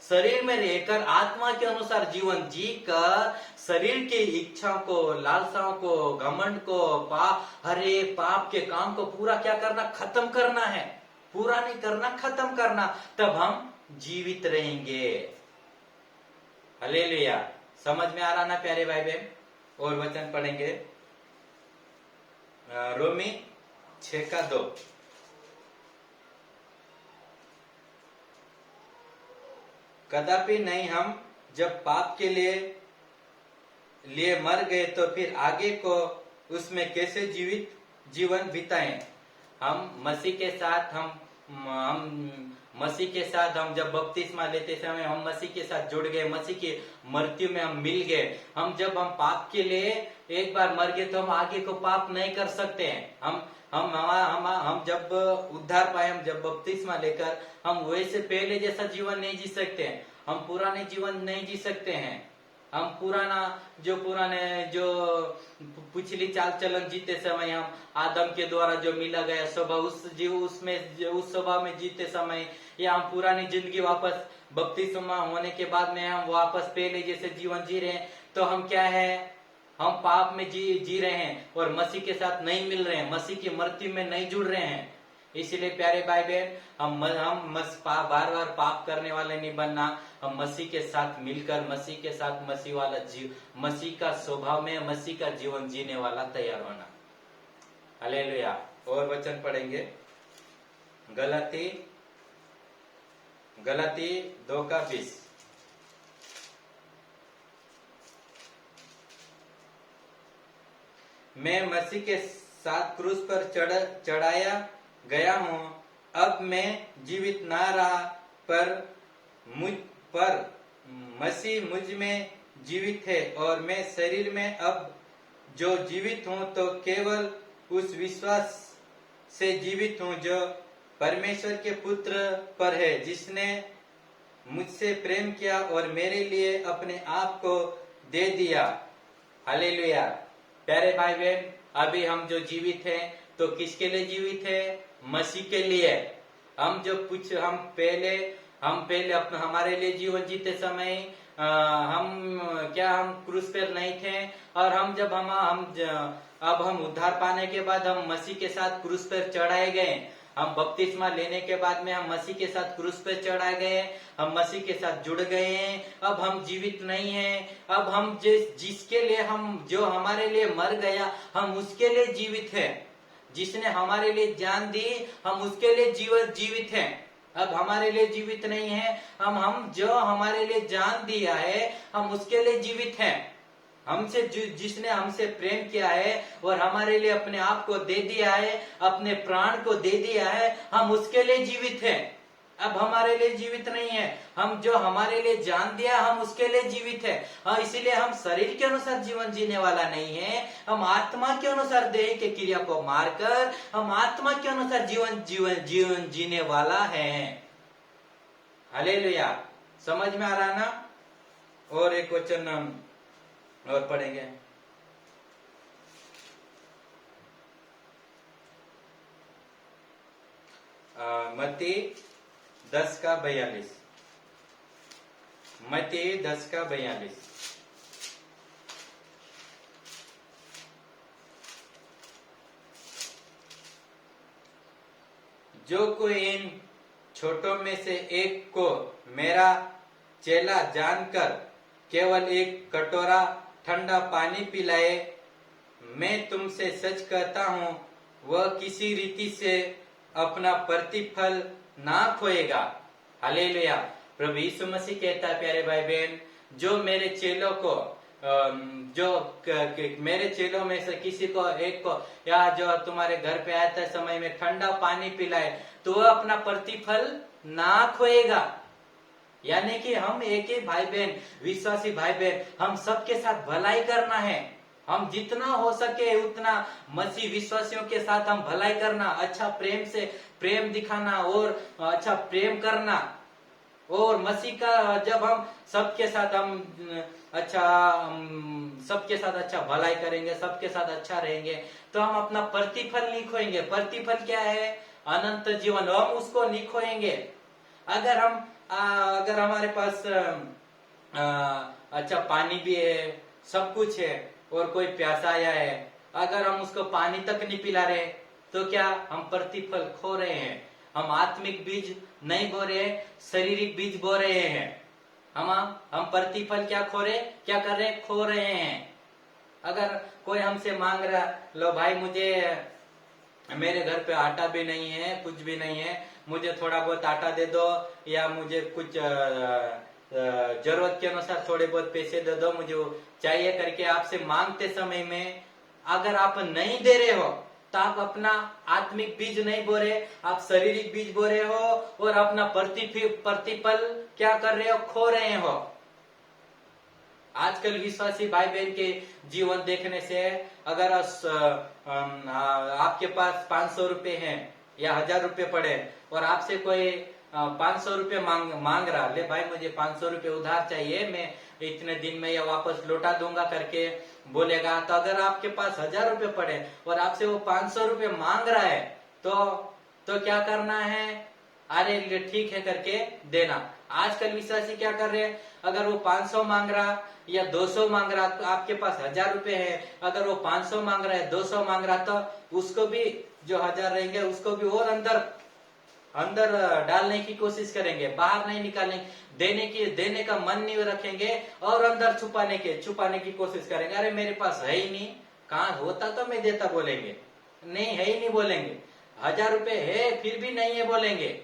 [SPEAKER 1] शरीर में रहकर आत्मा के अनुसार जीवन जी कर शरीर की इच्छाओं को, लालसाओं को, घमंड को, पाप के काम को पूरा क्या करना, खत्म करना है। पूरा नहीं करना, खत्म करना, तब हम जीवित रहेंगे। हालेलुया। समझ में आ रहा ना प्यारे भाई बहन? और वचन पढ़ेंगे रोमी 6:2। कदापि नहीं, हम जब पाप के लिए मर गए तो फिर आगे को उसमें कैसे जीवन बिताएं। हम मसीह के साथ हम जब बपतिस्मा लेते समय हम मसीह के साथ जुड़ गए, मसीह की मृत्यु में हम मिल गए। जब हम पाप के लिए एक बार मर गए तो हम आगे को पाप नहीं कर सकते हैं। हम जब उद्धार पाए, हम जब बपतिस्मा लेकर, हम वैसे पहले जैसा जीवन नहीं जी सकते हैं। हम पुराने जीवन नहीं जी सकते हैं। हम पुराने जो पिछली चाल चलन जीते समय हम आदम के द्वारा जो मिला गया स्वभाव, उस स्वभाव में जीते समय, या हम पुरानी जिंदगी वापस बपतिस्मा होने के बाद में हम वापस पहले जैसे जीवन जी रहे हैं, तो हम क्या है, हम पाप में जी रहे हैं और मसीह के साथ नहीं मिल रहे हैं, मसीह की मृत्यु में नहीं जुड़ रहे हैं। इसीलिए प्यारे भाई बहन, हम बार बार पाप करने वाले नहीं बनना। हम मसीह के साथ मिलकर, मसीह के साथ मसीह का स्वभाव में मसीह का जीवन जीने वाला तैयार होना। हालेलुया। और वचन पढ़ेंगे गलाती 2:20। मैं मसीह के साथ क्रूस पर चढ़ाया गया हूं। अब मैं जीवित ना रहा, पर मसीह मुझ में जीवित है, और मैं शरीर में अब जो जीवित हूं तो केवल उस विश्वास से जीवित हूं जो परमेश्वर के पुत्र पर है, जिसने मुझसे प्रेम किया और मेरे लिए अपने आप को दे दिया। हालेलुया। प्यारे भाई बहन, अभी हम जो जीवित हैं तो किसके लिए जीवित है? मसीह के लिए। हम पहले अपने हमारे लिए जीवन जीते समय हम क्रूस पर नहीं थे, और अब हम उद्धार पाने के बाद हम मसीह के साथ क्रूस पर चढ़ाए गए। हम बपतिस्मा लेने के बाद में हम मसीह के साथ क्रूस पर चढ़ाए गए, हम मसीह के साथ जुड़ गए हैं। अब हम जीवित नहीं हैं। अब हम जिसके लिए जो हमारे लिए मर गया, हम उसके लिए जीवित हैं। जिसने हमारे लिए जान दी, हम उसके लिए जीवित हैं। अब हमारे लिए जीवित नहीं है, हम जो हमारे लिए जान दिया है, हम उसके लिए जीवित हैं। जिसने हमसे प्रेम किया है और हमारे लिए अपने आप को दे दिया है, अपने प्राण को दे दिया है, हम उसके लिए जीवित हैं। अब हमारे लिए जीवित नहीं है, हम जो हमारे लिए जान दिया, हम उसके लिए जीवित है। इसीलिए हम शरीर के अनुसार जीवन जीने वाला नहीं है, हम आत्मा के अनुसार देह के क्रिया को मारकर हम आत्मा के अनुसार जीवन जीने वाला है। हालेलुया। समझ में आ रहा ना? और एक वचन और पढ़ेंगे, मत्ती 10:42। मत्ती 10:42। जो कोई इन छोटों में से एक को मेरा चेला जानकर केवल एक कटोरा ठंडा पानी पिलाए, मैं तुमसे सच कहता हूं, वह किसी रीति से अपना प्रतिफल ना खोएगा। हालेलुया। प्रभु यीशु मसीह कहता है, प्यारे भाई बहन, जो मेरे चेलों को मेरे चेलों में से किसी को एक को, या जो तुम्हारे घर पे आते समय में ठंडा पानी पिलाए, तो वह अपना प्रतिफल ना खोएगा। यानी कि हम एक ही भाई बहन, विश्वासी भाई बहन, हम सबके साथ भलाई करना है। हम जितना हो सके उतना मसीह विश्वासियों के साथ हम भलाई करना, अच्छा प्रेम दिखाना और अच्छा प्रेम करना। और मसीह का जब हम सबके साथ अच्छा भलाई करेंगे, सबके साथ अच्छा रहेंगे, तो हम अपना प्रतिफल नहीं खोएंगे। प्रतिफल क्या है? अनंत जीवन, हम उसको नहीं खोएंगे। अगर हमारे पास अच्छा पानी भी है, सब कुछ है, और कोई प्यासा आया है, अगर हम उसको पानी तक नहीं पिला रहे तो क्या हम प्रतिफल खो रहे हैं। हम आत्मिक बीज नहीं बो रहे, शारीरिक बीज बो रहे हैं। हम प्रतिफल क्या क्या कर रहे हैं, खो रहे हैं। अगर कोई हमसे मांग रहा, लो भाई मुझे, मेरे घर पे आटा भी नहीं है, कुछ भी नहीं है, मुझे थोड़ा बहुत आटा दे दो, या मुझे कुछ जरूरत के अनुसार थोड़े बहुत पैसे दे दो, मुझे चाहिए करके आपसे मांगते समय में अगर आप नहीं दे रहे हो तो आप अपना आत्मिक बीज नहीं बो रहे, आप शारीरिक बीज बो रहे हो, और अपना प्रतिफल क्या कर रहे हो, खो रहे हो। आजकल विश्वासी भाई बहन के जीवन देखने से, अगर आपके पास 500 रुपए हैं या 1000 रुपए पड़े और आपसे कोई 500 रुपए मांग रहा, ले भाई मुझे 500 रुपए उधार चाहिए, मैं इतने दिन में या वापस लौटा दूंगा करके बोलेगा, तो अगर आपके पास 1000 रुपए पड़े और आपसे वो 500 रुपए मांग रहा है तो क्या करना है, अरे ठीक है करके देना। आजकल विश्वासी क्या कर रहे हैं, अगर वो 500 मांग रहा या 200 मांग रहा, तो आपके पास 1000 रुपए है, अगर वो 500 मांग रहा है, 200 मांग रहा, तो उसको भी जो 1000 रहेंगे उसको भी और अंदर डालने की कोशिश करेंगे, बाहर नहीं निकालेंगे, देने का मन नहीं रखेंगे, और अंदर छुपाने की कोशिश करेंगे। अरे मेरे पास है ही नहीं, कहाँ होता तो मैं देता बोलेंगे, नहीं है ही नहीं बोलेंगे, 1000 रुपए है फिर भी नहीं है बोलेंगे।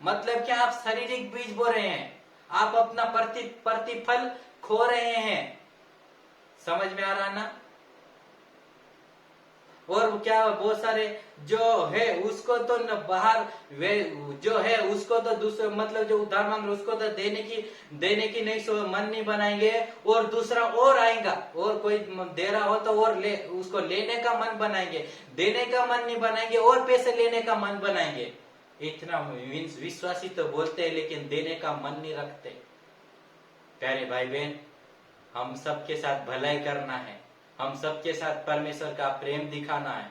[SPEAKER 1] मतलब क्या, आप शारीरिक बीज बो रहे हैं, आप अपना प्रतिफल खो रहे हैं। समझ में आ रहा ना। और क्या, बहुत सारे जो है उसको तो बाहर, वे जो है उसको तो दूसरे, मतलब जो उधार मांग रहे उसको तो देने की नहीं मन नहीं बनाएंगे, और दूसरा और आएगा, और कोई दे रहा हो तो और उसको लेने का मन बनाएंगे, देने का मन नहीं बनाएंगे, और पैसे लेने का मन बनाएंगे। इतना विश्वासी तो बोलते हैं लेकिन देने का मन नहीं रखते। प्यारे भाई बहन, हम सबके साथ भलाई करना है, हम सबके साथ परमेश्वर का प्रेम दिखाना है,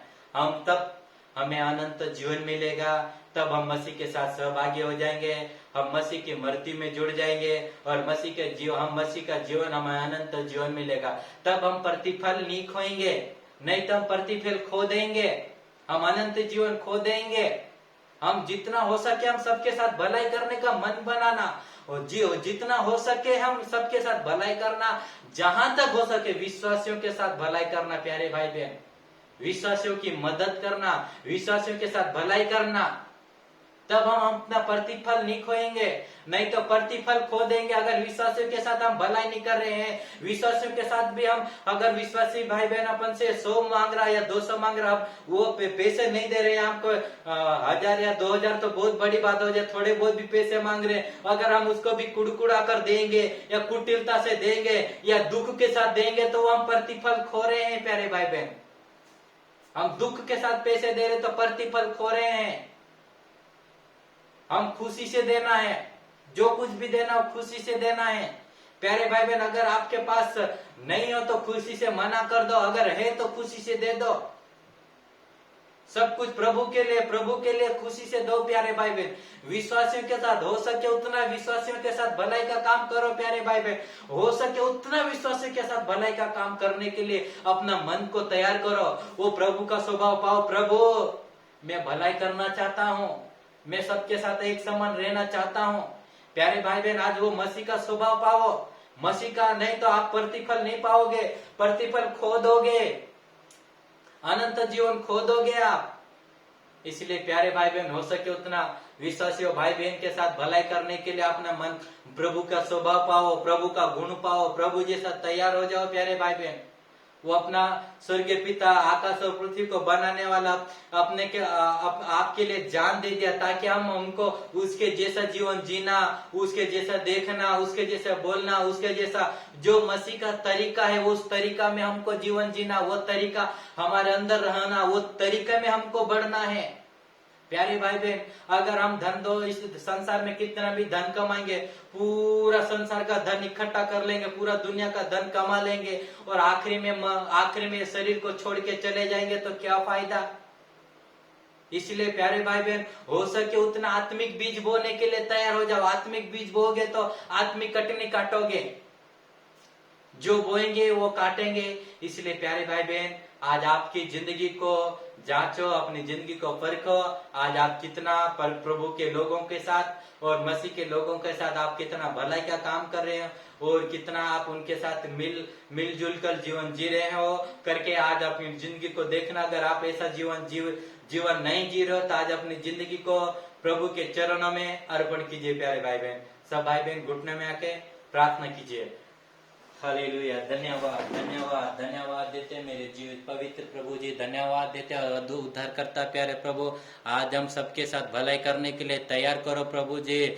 [SPEAKER 1] तब हमें अनंत जीवन मिलेगा, तब हम मसीह के साथ सहभागी हो जाएंगे, हम मसीह की मृत्यु में जुड़ जाएंगे, और मसीह का जीवन हमें अनंत जीवन मिलेगा। तब हम प्रतिफल नहीं खोएंगे, नहीं तो हम प्रतिफल खो देंगे, हम अनंत जीवन खो देंगे। हम जितना हो सके हम सबके साथ भलाई करने का मन बनाना, और जितना हो सके हम सबके साथ भलाई करना, जहां तक हो सके विश्वासियों के साथ भलाई करना। प्यारे भाई बहन, विश्वासियों की मदद करना, विश्वासियों के साथ भलाई करना, तब हम अपना प्रतिफल नहीं खोएंगे, नहीं तो प्रतिफल खो देंगे। अगर विश्वासियों के साथ हम भलाई नहीं कर रहे हैं, विश्वासियों के साथ भी हम, अगर विश्वासी भाई बहन अपन से 100 मांग रहा या 200 मांग रहा, वो पैसे नहीं दे रहे हैं हमको, 1000 या 2000 तो बहुत बड़ी बात हो जाए, थोड़े बहुत भी पैसे मांग रहे हैं, अगर हम उसको भी कुड़कुड़ा कर देंगे या कुटिलता से देंगे या दुख के साथ देंगे, तो हम प्रतिफल खो रहे हैं। प्यारे भाई बहन, हम दुख के साथ पैसे दे रहे तो प्रतिफल खो रहे हैं। हम खुशी से देना है, जो कुछ भी देना हो खुशी से देना है। प्यारे भाई बहन, अगर आपके पास नहीं हो तो खुशी से मना कर दो, अगर है तो खुशी से दे दो। सब कुछ प्रभु के लिए खुशी से दो। प्यारे भाई बहन, विश्वासियों के साथ हो सके उतना विश्वासियों के साथ भलाई का काम करो। प्यारे भाई बहन, हो सके उतना विश्वासियों के साथ भलाई का काम करने के लिए अपना मन को तैयार करो। वो प्रभु का स्वभाव पाओ, प्रभु मैं भलाई करना चाहता हूँ, मैं सबके साथ एक समान रहना चाहता हूँ। प्यारे भाई बहन, आज वो मसीह का स्वभाव पाओ, मसीह का, नहीं तो आप प्रतिफल नहीं पाओगे, प्रतिफल खो दोगे, अनंत जीवन खो दोगे आप। इसलिए प्यारे भाई बहन, हो सके उतना विश्वासियों भाई बहन के साथ भलाई करने के लिए अपना मन, प्रभु का स्वभाव पाओ, प्रभु का गुण पाओ, प्रभु जैसा तैयार हो जाओ। प्यारे भाई बहन, वो अपना स्वर्गीय पिता, आकाश और पृथ्वी को बनाने वाला आपके लिए जान दे दिया, ताकि हम हमको उसके जैसा जीवन जीना, उसके जैसा देखना, उसके जैसा बोलना, उसके जैसा जो मसीह का तरीका है उस तरीका में हमको जीवन जीना, वो तरीका हमारे अंदर रहना, वो तरीका में हमको बढ़ना है। प्यारे भाई बहन, अगर हम धन दो, इस संसार में कितना भी धन कमाएंगे, पूरा संसार का धन इकट्ठा कर लेंगे, पूरा दुनिया का धन कमा लेंगे, और आखिरी में शरीर को छोड़ के चले जाएंगे, तो क्या फायदा। इसलिए प्यारे भाई बहन, हो सके उतना आत्मिक बीज बोने के लिए तैयार हो जाओ। आत्मिक बीज बोगे तो आत्मिक कटनी काटोगे, जो बोएंगे वो काटेंगे। इसलिए प्यारे भाई बहन, आज आपकी जिंदगी को जांचो, अपनी जिंदगी को परखो। आज आप कितना प्रभु के लोगों के साथ और मसीह के लोगों के साथ आप कितना भलाई का काम कर रहे हो और कितना आप उनके साथ मिलजुल कर जीवन जी रहे हो करके आज अपनी जिंदगी को देखना। अगर आप ऐसा जीवन नहीं जी रहे हो तो आज अपनी जिंदगी को प्रभु के चरणों में अर्पण कीजिए। प्यारे भाई बहन, सब भाई बहन घुटने में आके प्रार्थना कीजिए। हालेलुया, धन्यवाद धन्यवाद धन्यवाद देते मेरे जीवित पवित्र प्रभु जी, धन्यवाद देते उद्धार करता प्यारे प्रभु। आज हम सबके साथ भलाई करने के लिए तैयार करो प्रभु जी।